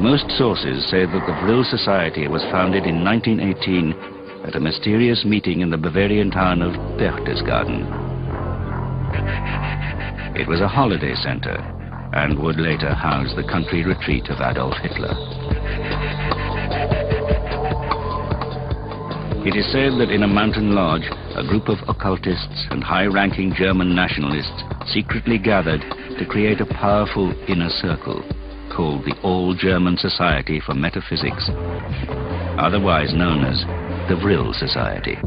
Most sources say that the Vril Society was founded in 1918 at a mysterious meeting in the Bavarian town of Berchtesgaden. It was a holiday center and would later house the country retreat of Adolf Hitler. It is said that in a mountain lodge, a group of occultists and high-ranking German nationalists secretly gathered to create a powerful inner circle called the All-German Society for Metaphysics, otherwise known as the Vril Society.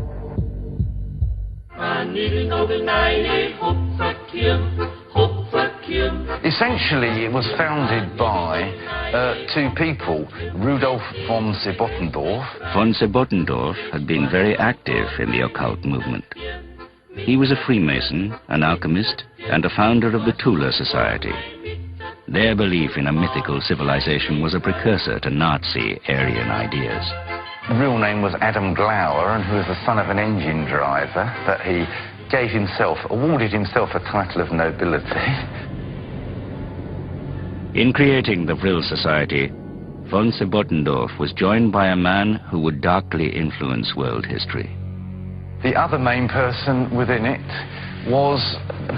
Essentially, it was founded by two people, Rudolf von 𝗧𝗏𝗏𝗏𝗏. Von 𝗧𝗏𝗏𝗏𝗏 had been very active in the occult movement. He was a Freemason, an alchemist, and a founder of the 𝗬𝗨 Society. Their belief in a mythical civilization was a precursor to Nazi Aryan ideas. The real name was Adam Glauer, and he was the son of an engine driver, but he awarded himself a title of nobility. In creating the Vril Society, von 𝗧𝗏𝗏𝗏𝗏 was joined by a man who would darkly influence world history. The other main person within it was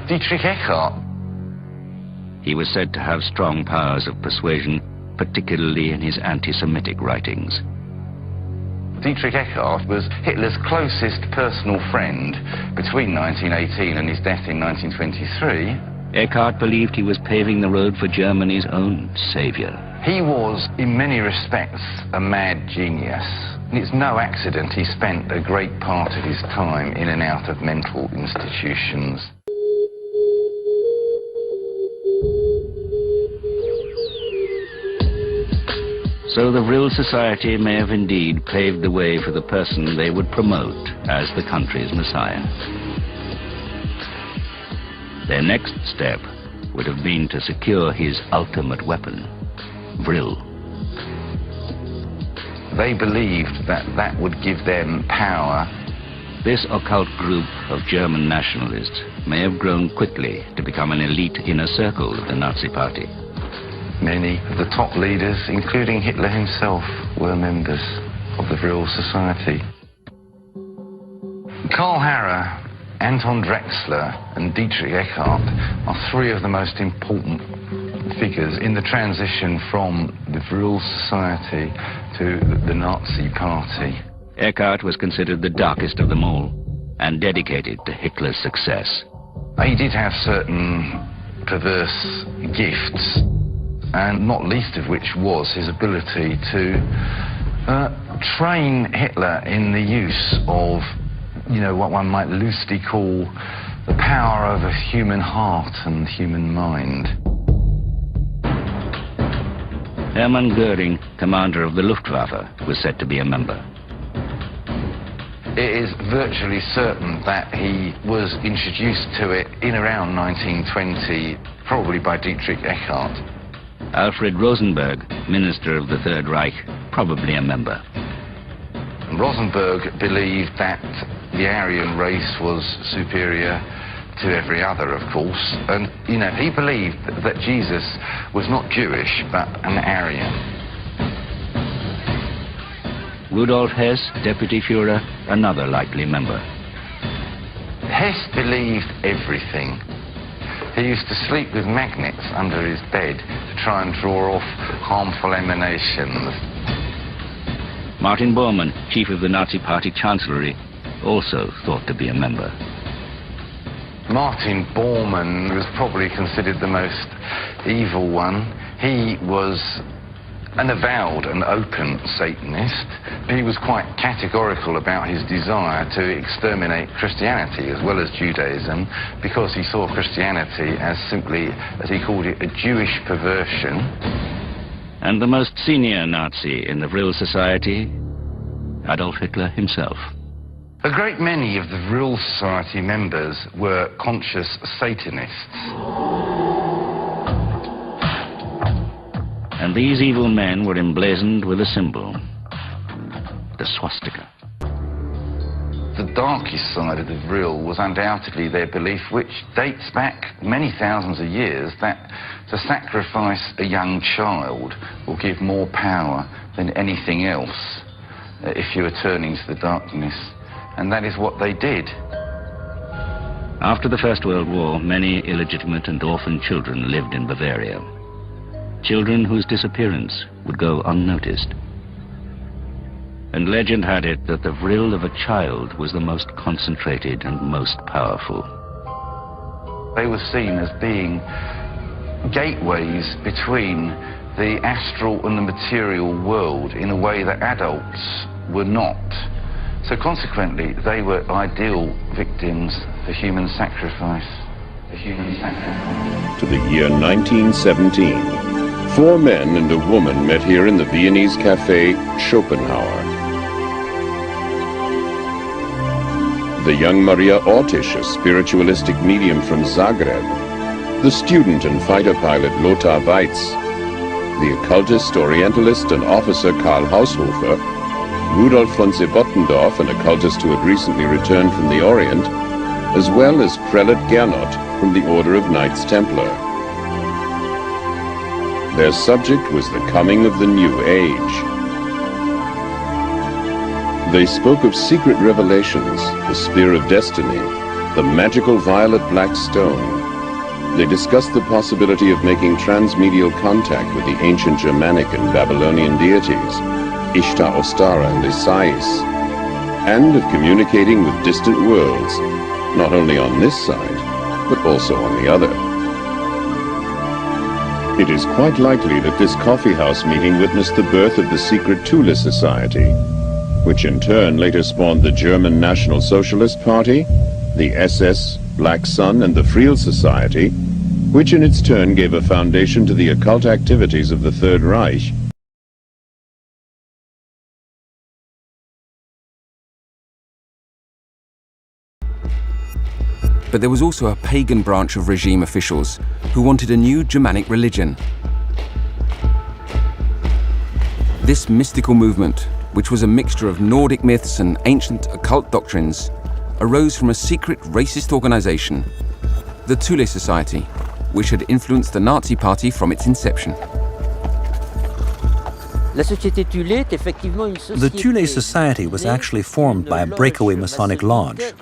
Dietrich Eckart. He was said to have strong powers of persuasion, particularly in his anti-Semitic writings. Dietrich Eckart was Hitler's closest personal friend between 1918 and his death in 1923. Eckart believed he was paving the road for Germany's own savior. He was, in many respects, a mad genius. And it's no accident he spent a great part of his time in and out of mental institutions. So the Vril Society may have indeed paved the way for the person they would promote as the country's messiah. Their next step would have been to secure his ultimate weapon, Vril. They believed that that would give them power. This occult group of German nationalists may have grown quickly to become an elite inner circle of the Nazi Party. Many of the top leaders, including Hitler himself, were members of the Vril Society. Karl Harrer, Anton Drexler and Dietrich Eckart are three of the most important figures in the transition from the Vril Society to the Nazi Party. Eckart was considered the darkest of them all and dedicated to Hitler's success. He did have certain perverse gifts, and not least of which was his ability to train Hitler in the use of, what one might loosely call the power of a human heart and human mind. Hermann Göring, commander of the Luftwaffe, was said to be a member. It is virtually certain that he was introduced to it in around 1920, probably by Dietrich Eckart. Alfred Rosenberg, minister of the Third Reich, probably a member. Rosenberg believed that the Aryan race was superior to every other, of course, and, he believed that Jesus was not Jewish, but an Aryan. Rudolf Hess, deputy Führer, another likely member. Hess believed everything. He used to sleep with magnets under his bed to try and draw off harmful emanations. Martin Bormann, chief of the Nazi Party Chancellery, also thought to be a member. Martin Bormann was probably considered the most evil one. He was an avowed and open Satanist. He was quite categorical about his desire to exterminate Christianity as well as Judaism, because he saw Christianity as simply, as he called it, a Jewish perversion. And the most senior Nazi in the Vril Society, Adolf Hitler himself. A great many of the Vril Society members were conscious Satanists. And these evil men were emblazoned with a symbol, the swastika. The darkest side of the vril was undoubtedly their belief, which dates back many thousands of years, that to sacrifice a young child will give more power than anything else if you are turning to the darkness. And that is what they did. After the First World War, many illegitimate and orphan children lived in Bavaria. Children whose disappearance would go unnoticed. And legend had it that the vril of a child was the most concentrated and most powerful. They were seen as being gateways between the astral and the material world in a way that adults were not. So consequently, they were ideal victims for human sacrifice. To the year 1917, 4 men and a woman met here in the Viennese cafe Schopenhauer. The young Maria Ortiz, a spiritualistic medium from Zagreb, the student and fighter pilot Lothar Weitz, the occultist, orientalist and officer 𝗏𝗏𝗱𝗏𝗏𝗏, Rudolf von 𝗧𝗏𝗏𝗏𝗏, an occultist who had recently returned from the Orient, as well as Prelate Gernot from the Order of Knights Templar. Their subject was the coming of the New Age. They spoke of secret revelations, the spear of destiny, the magical violet-black stone. They discussed the possibility of making transmedial contact with the ancient Germanic and Babylonian deities, 𝗖𝗆𝗆𝗱𝗏𝗏 and 𝗖𝗆𝗆𝗍𝗍, and of communicating with distant worlds, not only on this side, but also on the other. It is quite likely that this coffee house meeting witnessed the birth of the secret 𝗃 Society, which in turn later spawned the German National Socialist Party, the SS, Black Sun, and the Friel Society, which in its turn gave a foundation to the occult activities of the Third Reich. But there was also a pagan branch of regime officials who wanted a new Germanic religion. This mystical movement, which was a mixture of Nordic myths and ancient occult doctrines, arose from a secret racist organization, the 𝗃 Society, which had influenced the Nazi Party from its inception. The 𝗃 Society was actually formed by a breakaway Masonic lodge,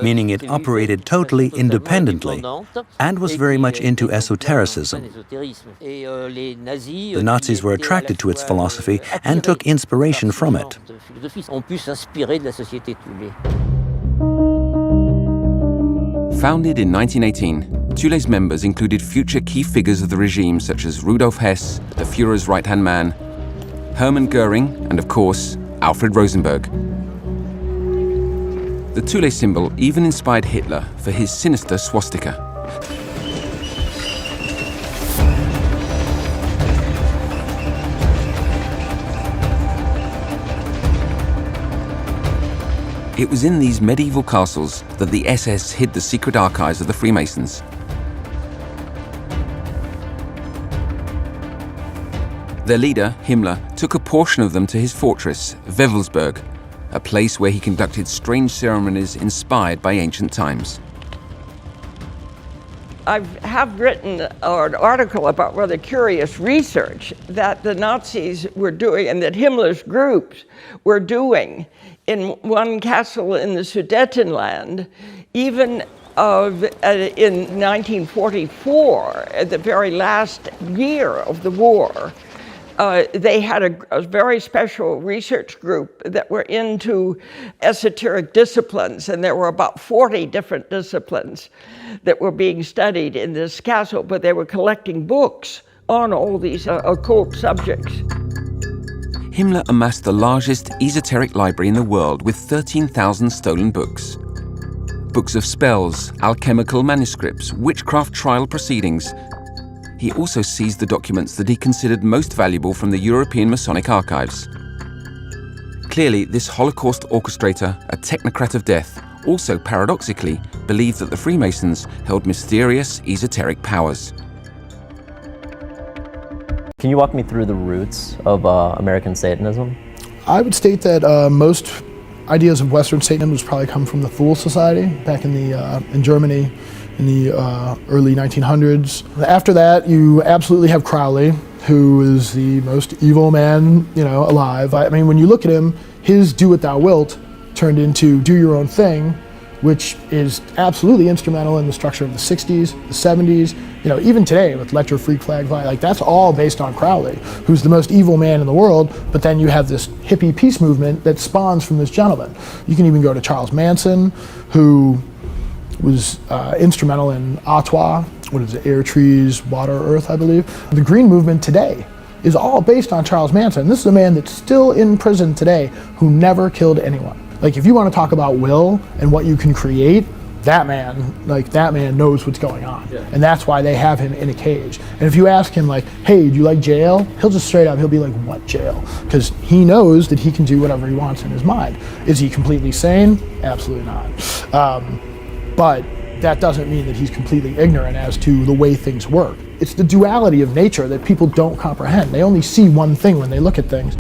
meaning it operated totally independently and was very much into esotericism. The Nazis were attracted to its philosophy and took inspiration from it. Founded in 1918, 𝗃's members included future key figures of the regime such as Rudolf Hess, the Führer's right-hand man, Hermann Goering, and of course, Alfred Rosenberg. The 𝗃 symbol even inspired Hitler for his sinister swastika. It was in these medieval castles that the SS hid the secret archives of the Freemasons. Their leader, Himmler, took a portion of them to his fortress, Wewelsburg, a place where he conducted strange ceremonies inspired by ancient times. I have written an article about rather curious research that the Nazis were doing and that Himmler's groups were doing in one castle in the Sudetenland, even in 1944, at the very last year of the war. They had a very special research group that were into esoteric disciplines, and there were about 40 different disciplines that were being studied in this castle, but they were collecting books on all these occult subjects. Himmler amassed the largest esoteric library in the world with 13,000 stolen books. Books of spells, alchemical manuscripts, witchcraft trial proceedings. He also seized the documents that he considered most valuable from the European Masonic archives. Clearly, this Holocaust orchestrator, a technocrat of death, also paradoxically believed that the Freemasons held mysterious esoteric powers. Can you walk me through the roots of American Satanism? I would state that most ideas of Western Satanism was probably come from the Fool Society back in Germany in the early 1900s. After that, you absolutely have Crowley, who is the most evil man, alive. I mean, when you look at him, his "do what thou wilt" turned into "do your own thing," which is absolutely instrumental in the structure of the 60s, the 70s, even today with "let your freak flag fly," like that's all based on Crowley, who's the most evil man in the world, but then you have this hippie peace movement that spawns from this gentleman. You can even go to Charles Manson, who was instrumental in octave, what is it, air, trees, water, earth, I believe. The Green Movement today is all based on Charles Manson. This is a man that's still in prison today who never killed anyone. Like, if you want to talk about will and what you can create, that man knows what's going on. Yeah. And that's why they have him in a cage. And if you ask him like, hey, do you like jail? He'll just straight up, he'll be like, what jail? Because he knows that he can do whatever he wants in his mind. Is he completely sane? Absolutely not. But that doesn't mean that he's completely ignorant as to the way things work. It's the duality of nature that people don't comprehend. They only see one thing when they look at things.